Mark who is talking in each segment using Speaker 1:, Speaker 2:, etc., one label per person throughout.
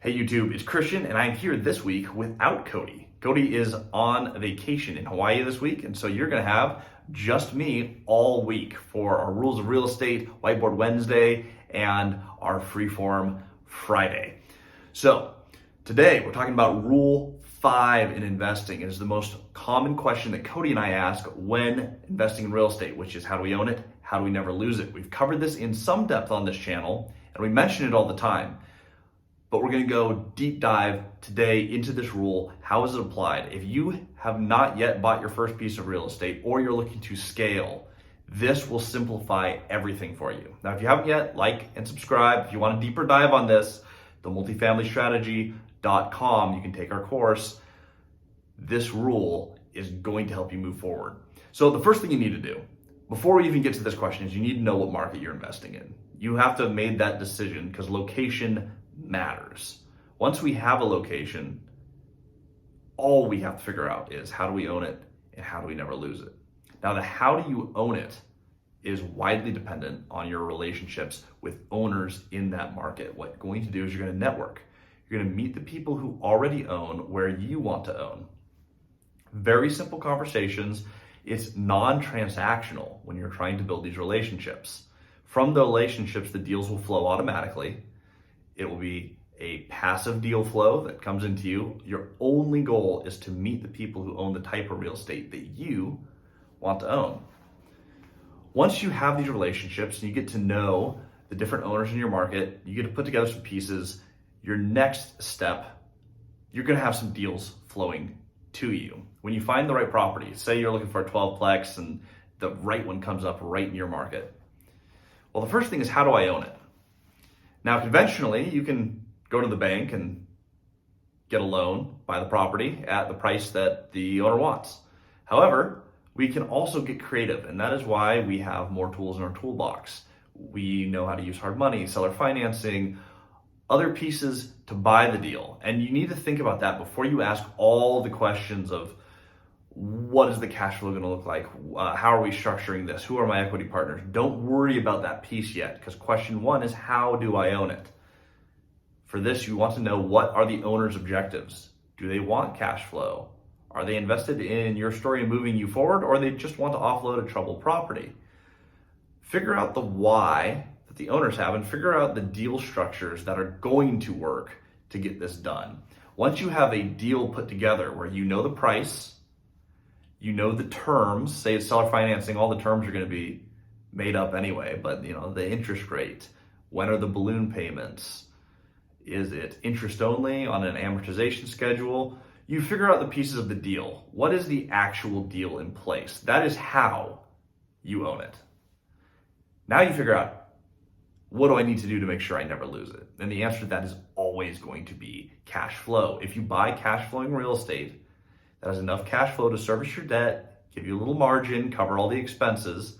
Speaker 1: Hey YouTube, it's Christian and I'm here this week without Cody. Cody is on vacation in Hawaii this week, and so you're gonna have just me all week for our Rules of Real Estate Whiteboard Wednesday and our Freeform Friday. So today we're talking about Rule 5 in investing. It is the most common question that Cody and I ask when investing in real estate, which is how do we own it? How do we never lose it? We've covered this in some depth on this channel and we mention it all the time. But we're gonna go deep dive today into this rule. How is it applied? If you have not yet bought your first piece of real estate or you're looking to scale, this will simplify everything for you. Now, if you haven't yet, like and subscribe. If you want a deeper dive on this, themultifamilystrategy.com, you can take our course. This rule is going to help you move forward. So the first thing you need to do, before we even get to this question, is you need to know what market you're investing in. You have to have made that decision because location matters. Once we have a location, all we have to figure out is how do we own it and how do we never lose it. Now, the how do you own it is widely dependent on your relationships with owners in that market. What you're going to do is you're going to network. You're going to meet the people who already own where you want to own. Very simple conversations. It's non-transactional when you're trying to build these relationships. From the relationships, the deals will flow automatically. It will be a passive deal flow that comes into you. Your only goal is to meet the people who own the type of real estate that you want to own. Once you have these relationships and you get to know the different owners in your market, you get to put together some pieces. Your next step, you're going to have some deals flowing to you. When you find the right property, say you're looking for a 12-plex and the right one comes up right in your market. Well, the first thing is, how do I own it? Now, conventionally, you can go to the bank and get a loan, buy the property at the price that the owner wants. However, we can also get creative, and that is why we have more tools in our toolbox. We know how to use hard money, seller financing, other pieces to buy the deal. And you need to think about that before you ask all the questions of what is the cash flow going to look like? How are we structuring this? Who are my equity partners? Don't worry about that piece yet, because question one is, how do I own it? For this, you want to know, what are the owner's objectives? Do they want cash flow? Are they invested in your story and moving you forward, or they just want to offload a troubled property? Figure out the why that the owners have and figure out the deal structures that are going to work to get this done. Once you have a deal put together where you know the price, you know the terms, say it's seller financing, all the terms are going to be made up anyway, but the interest rate, when are the balloon payments? Is it interest only on an amortization schedule? You figure out the pieces of the deal. What is the actual deal in place? That is how you own it. Now you figure out, what do I need to do to make sure I never lose it? And the answer to that is always going to be cash flow. If you buy cash flowing real estate that has enough cash flow to service your debt, give you a little margin, cover all the expenses,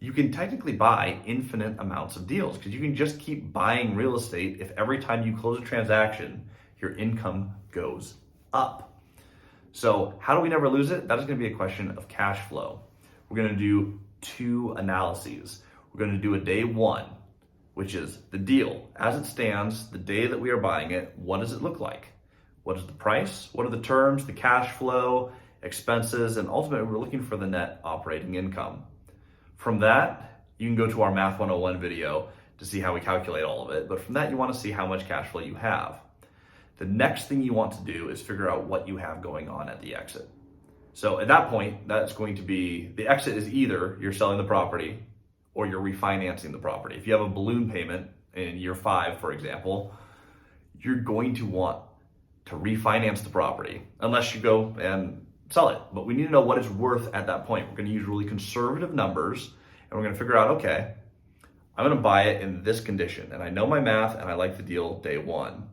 Speaker 1: you can technically buy infinite amounts of deals, because you can just keep buying real estate if every time you close a transaction, your income goes up. So how do we never lose it? That is going to be a question of cash flow. We're going to do two analyses. We're going to do a day one, which is the deal as it stands, the day that we are buying it. What does it look like? What is the price? What are the terms, the cash flow, expenses, and ultimately we're looking for the net operating income. From that, you can go to our Math 101 video to see how we calculate all of it. But from that, you want to see how much cash flow you have. The next thing you want to do is figure out what you have going on at the exit. So at that point, that's going to be, the exit is either you're selling the property or you're refinancing the property. If you have a balloon payment in year 5, for example, you're going to want to refinance the property unless you go and sell it. But we need to know what it's worth at that point. We're going to use really conservative numbers and we're going to figure out, okay, I'm going to buy it in this condition and I know my math and I like the deal day one.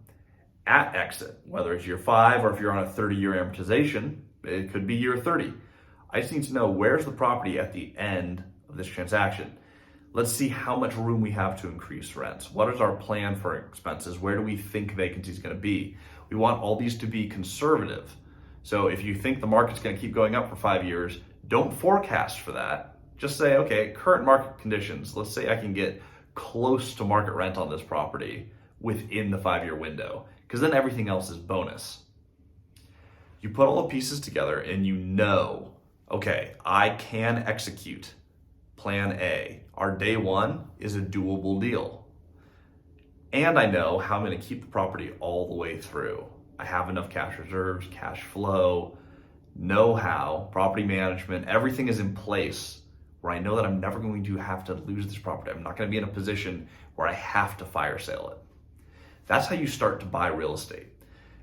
Speaker 1: At exit, whether it's year 5 or if you're on a 30-year amortization, it could be year 30. I just need to know, where's the property at the end of this transaction? Let's see how much room we have to increase rents. What is our plan for expenses? Where do we think vacancy is going to be? We want all these to be conservative. So if you think the market's going to keep going up for 5 years, don't forecast for that. Just say, okay, current market conditions, let's say I can get close to market rent on this property within the 5-year window. because then everything else is bonus. You put all the pieces together and you know, okay, I can execute plan A. Our day one is a doable deal. And I know how I'm going to keep the property all the way through. I have enough cash reserves, cash flow, know-how, property management, everything is in place where I know that I'm never going to have to lose this property. I'm not going to be in a position where I have to fire sale it. That's how you start to buy real estate.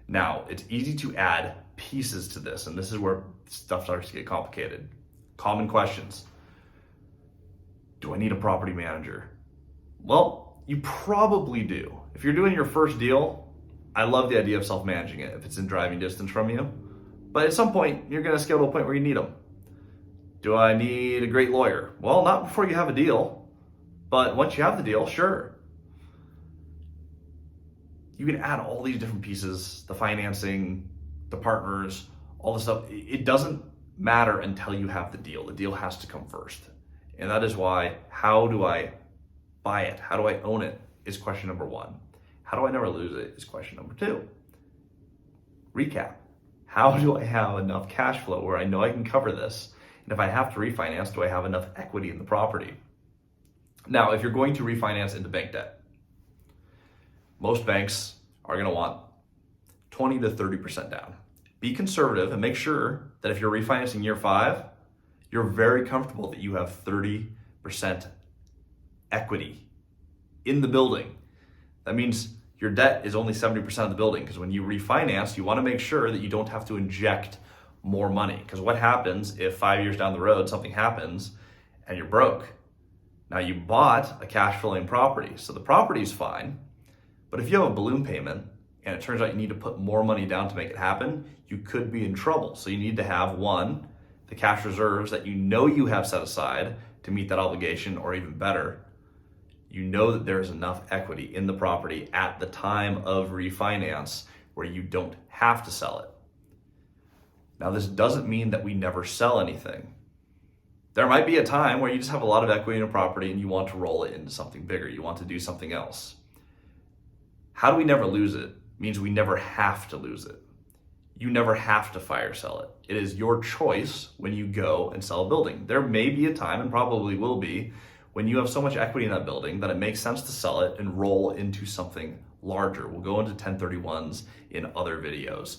Speaker 1: Now, it's easy to add pieces to this, and this is where stuff starts to get complicated. Common questions. Do I need a property manager? Well, you probably do. If you're doing your first deal, I love the idea of self-managing it if it's in driving distance from you. But at some point, you're going to scale to a point where you need them. Do I need a great lawyer? Well, not before you have a deal, but once you have the deal, sure. You can add all these different pieces, the financing, the partners, all the stuff. It doesn't matter until you have the deal. The deal has to come first. And that is why, how do I buy it? How do I own it? Is question number one. How do I never lose it? Is question number two. Recap. How do I have enough cash flow where I know I can cover this? And if I have to refinance, do I have enough equity in the property? Now, if you're going to refinance into bank debt, most banks are going to want 20 to 30% down. Be conservative and make sure that if you're refinancing year 5, you're very comfortable that you have 30% equity in the building. That means your debt is only 70% of the building, because when you refinance, you want to make sure that you don't have to inject more money. Because what happens if 5 years down the road something happens and you're broke? Now, you bought a cash flowing property, so the property is fine. But if you have a balloon payment and it turns out you need to put more money down to make it happen, you could be in trouble. So you need to have, one, the cash reserves that you know you have set aside to meet that obligation, or even better, you know that there's enough equity in the property at the time of refinance where you don't have to sell it. Now, this doesn't mean that we never sell anything. There might be a time where you just have a lot of equity in a property and you want to roll it into something bigger. You want to do something else. How do we never lose it? It means we never have to lose it. You never have to fire sell it. It is your choice when you go and sell a building. There may be a time, and probably will be, when you have so much equity in that building that it makes sense to sell it and roll into something larger. We'll go into 1031s in other videos.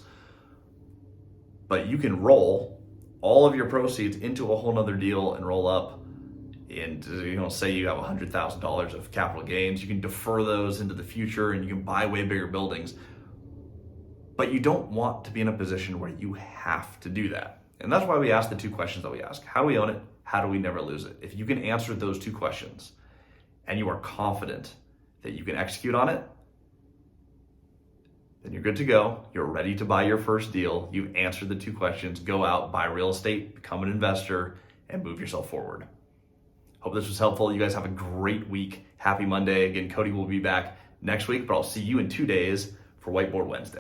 Speaker 1: But you can roll all of your proceeds into a whole nother deal and roll up. And say you have $100,000 of capital gains, you can defer those into the future and you can buy way bigger buildings. But you don't want to be in a position where you have to do that. And that's why we ask the two questions that we ask. How do we own it? How do we never lose it? If you can answer those two questions and you are confident that you can execute on it, then you're good to go. You're ready to buy your first deal. You've answered the two questions. Go out, buy real estate, become an investor, and move yourself forward. Hope this was helpful. You guys have a great week. Happy Monday. Again, Cody will be back next week, but I'll see you in 2 days for Whiteboard Wednesday.